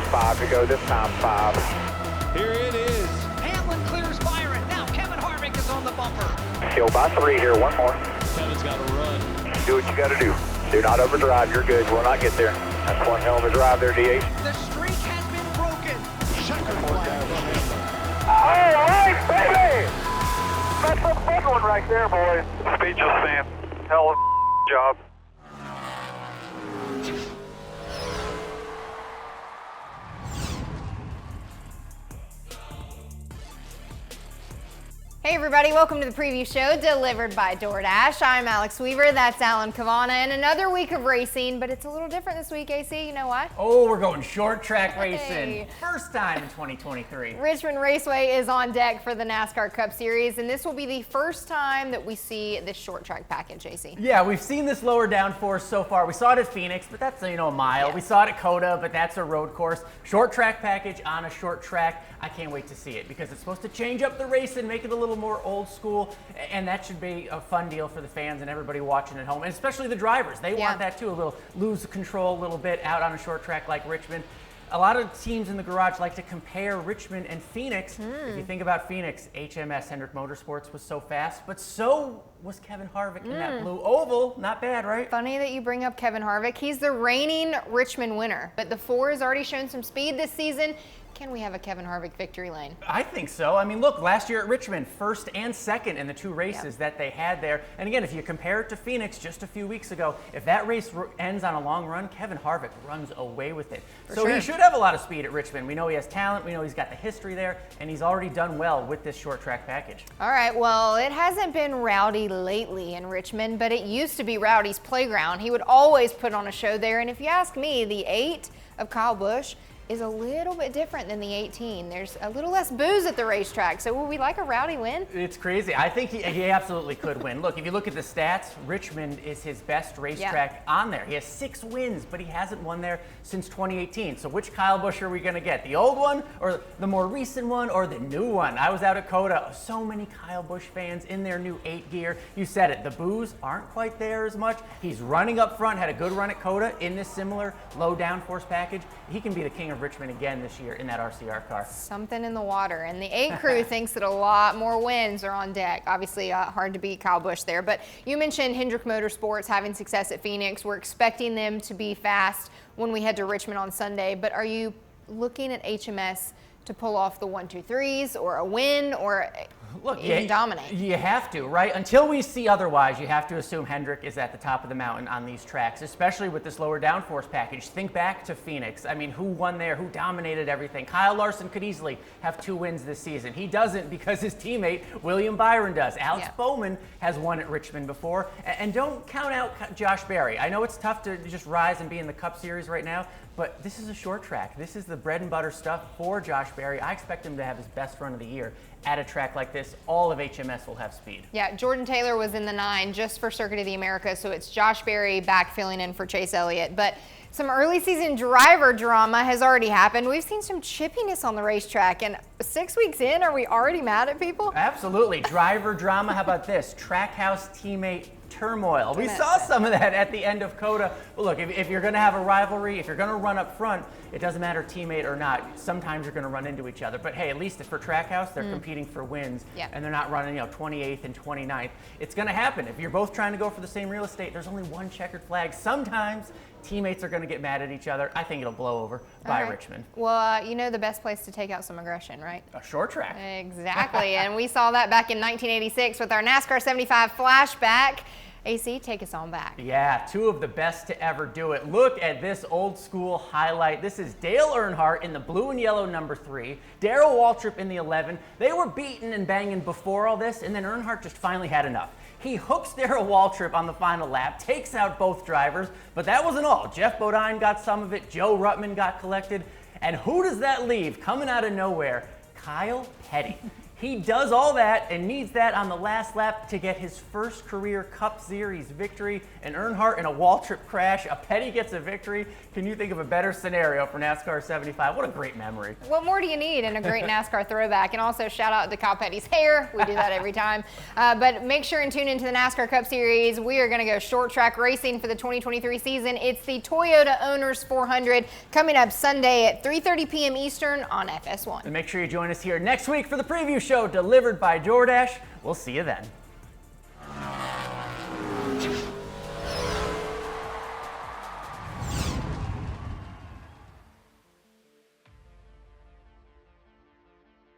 5 to go, this time 5. Here it is. Hamlin clears Byron. Now Kevin Harvick is on the bumper. Still by 3 here, one more. Kevin's got to run. Do what you got to do. Do not overdrive, you're good, we'll not get there. That's one hell of a drive there, DH. The streak has been broken. Checker flag. All right, baby! That's a big one right there, boys. Speechless, man. Hell of a job. Hey everybody, welcome to the preview show delivered by DoorDash. I'm Alex Weaver, that's Cavanna, and another week of racing, but it's a little different this week, AC, you know why? Oh, we're going short track racing. Hey. First time in 2023. Richmond Raceway is on deck for the NASCAR Cup Series, and this will be the first time that we see this short track package, AC. Yeah, we've seen this lower downforce so far. We saw it at Phoenix, but that's, a mile. Yeah. We saw it at COTA, but that's a road course. Short track package on a short track. I can't wait to see it because it's supposed to change up the race and make it a little more old school, and that should be a fun deal for the fans and everybody watching at home, and especially the drivers. They want that too, a little lose control a little bit out on a short track like Richmond. A lot of teams in the garage like to compare Richmond and Phoenix. If you think about Phoenix, HMS, Hendrick Motorsports, was so fast, but so was Kevin Harvick in that blue oval. Not bad, right? Funny that you bring up Kevin Harvick. He's the reigning Richmond winner, but the 4 has already shown some speed this season. Can we have a Kevin Harvick victory lane? I think so. I mean, look, last year at Richmond, first and second in the 2 races that they had there. And again, if you compare it to Phoenix just a few weeks ago, if that race ends on a long run, Kevin Harvick runs away with it. He should have a lot of speed at Richmond. We know he has talent. We know he's got the history there, and he's already done well with this short track package. All right, well, it hasn't been rowdy lately in Richmond, but it used to be Rowdy's playground. He would always put on a show there, and if you ask me, the 8 of Kyle Busch is a little bit different than the 18. There's a little less booze at the racetrack, so would we like a Rowdy win? It's crazy. I think he absolutely could win. Look, if you look at the stats, Richmond is his best racetrack on there. He has 6 wins, but he hasn't won there since 2018. So which Kyle Busch are we going to get? The old one, or the more recent one, or the new one? I was out at COTA. So many Kyle Busch fans in their new 8 gear. You said it. The booze aren't quite there as much. He's running up front, had a good run at COTA in this similar low downforce package. He can be the king of Richmond again this year in that RCR car. Something in the water, and the 8 crew thinks that a lot more wins are on deck. Obviously, hard to beat Kyle Busch there, but you mentioned Hendrick Motorsports having success at Phoenix. We're expecting them to be fast when we head to Richmond on Sunday, but are you looking at HMS to pull off the 1-2-3s or a win or even dominate? You have to, right? Until we see otherwise, you have to assume Hendrick is at the top of the mountain on these tracks, especially with this lower downforce package. Think back to Phoenix. I mean, who won there? Who dominated everything? Kyle Larson could easily have 2 wins this season. He doesn't because his teammate, William Byron, does. Alex Bowman has won at Richmond before. And don't count out Josh Berry. I know it's tough to just rise and be in the Cup Series right now, but this is a short track. This is the bread and butter stuff for Josh Berry. I expect him to have his best run of the year at a track like this. All of HMS will have speed. Yeah, Jordan Taylor was in the 9 just for Circuit of the Americas, so it's Josh Berry back filling in for Chase Elliott. But some early season driver drama has already happened. We've seen some chippiness on the racetrack, and 6 weeks in, are we already mad at people? Absolutely. Driver drama. How about this? Trackhouse teammate turmoil. We saw some of that at the end of COTA. But look, if you're going to have a rivalry, if you're going to run up front, it doesn't matter teammate or not. Sometimes you're going to run into each other. But hey, at least for Trackhouse, they're competing for wins, and they're not running 28th and 29th. It's going to happen. If you're both trying to go for the same real estate, there's only one checkered flag. Sometimes teammates are going to get mad at each other. I think it'll blow over by Richmond. Well, you know the best place to take out some aggression, right? A short track. Exactly, and we saw that back in 1986 with our NASCAR 75 flashback. AC, take us on back. Yeah, 2 of the best to ever do it. Look at this old school highlight. This is Dale Earnhardt in the blue and yellow number 3, Darrell Waltrip in the 11. They were beating and banging before all this, and then Earnhardt just finally had enough. He hooks Darrell Waltrip on the final lap, takes out both drivers, but that wasn't all. Jeff Bodine got some of it, Joe Ruttman got collected, and who does that leave coming out of nowhere? Kyle Petty. He does all that and needs that on the last lap to get his first career Cup Series victory. And Earnhardt in a wall trip crash. A Petty gets a victory. Can you think of a better scenario for NASCAR 75? What a great memory. What more do you need in a great NASCAR throwback? And also shout out to Kyle Petty's hair. We do that every time. But make sure and tune into the NASCAR Cup Series. We are going to go short track racing for the 2023 season. It's the Toyota Owners 400 coming up Sunday at 3:30 p.m. Eastern on FS1. And make sure you join us here next week for the preview show delivered by DoorDash. We'll see you then.